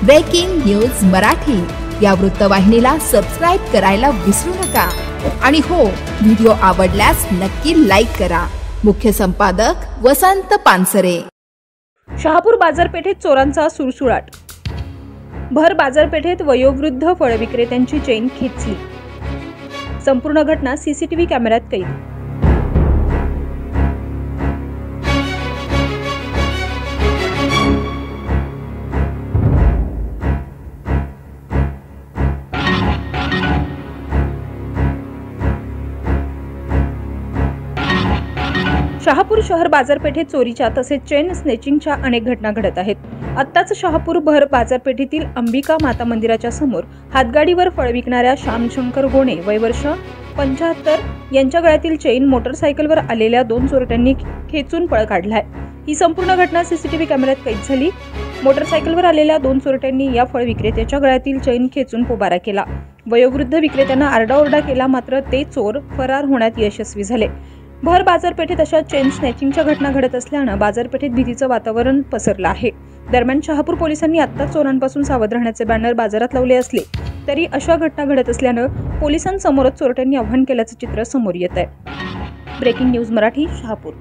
Breaking news Marathi या वृत्तवाहिनीला subscribe करायला विसरू नका आणि हो, व्हिडिओ आवडल्यास नक्की लाईक करा। मुख्य संपादक वसंत पानसरे। शहापूर बाजारपेठेत चोरांचा सुळसुळाट। भर बाजारपेठेत वयोवृद्ध फळ विक्रेत्यांची चेन खेचली। संपूर्ण घटना सीसीटीव्ही कॅमेऱ्यात कैद। शहापूर शहर बाजारपेठेत चोरीच्या तसेच चेन स्नेचिंगच्या अनेक घटना घडत आहेत। आत्ताच शहापूर भर बाजारपेठेतील अंबिका माता मंदिराच्या समोर हातगाडीवर फळ विकणाऱ्या श्यामशंकर गोणे वय वर्ष 75 यांच्या गळ्यातील चेन मोटरसायकलवर आलेल्या 2 चोरट्यांनी खेचून पळ काढलाय। ही संपूर्ण घटना सीसीटीव्ही कॅमेऱ्यात कैद झाली। मोटरसायकलवर आलेल्या 2 चोरट्यांनी या फळ विक्रेत्याच्या गळ्यातील चेन खेचून पोबारा केला। वयोवृद्ध विक्रेत्यांना आरडाओरडा केला, मात्र ते चोर फरार होण्यात यशस्वी झाले। भर बाजारपेठेत अशा चेन स्नॅचिंगच्या घटना घडत असल्यानं बाजारपेठेत भीतीचं वातावरण पसरलं आहे। दरम्यान शहापूर पोलिसांनी आत्ताच चोरांपासून सावध राहण्याचे बॅनर बाजारात लावले असले तरी अशा घटना घडत असल्यानं पोलिसांसमोरच चोरट्यांनी आव्हान केल्याचं चित्र समोर येत आहे। Breaking news Marathi, Shahapur.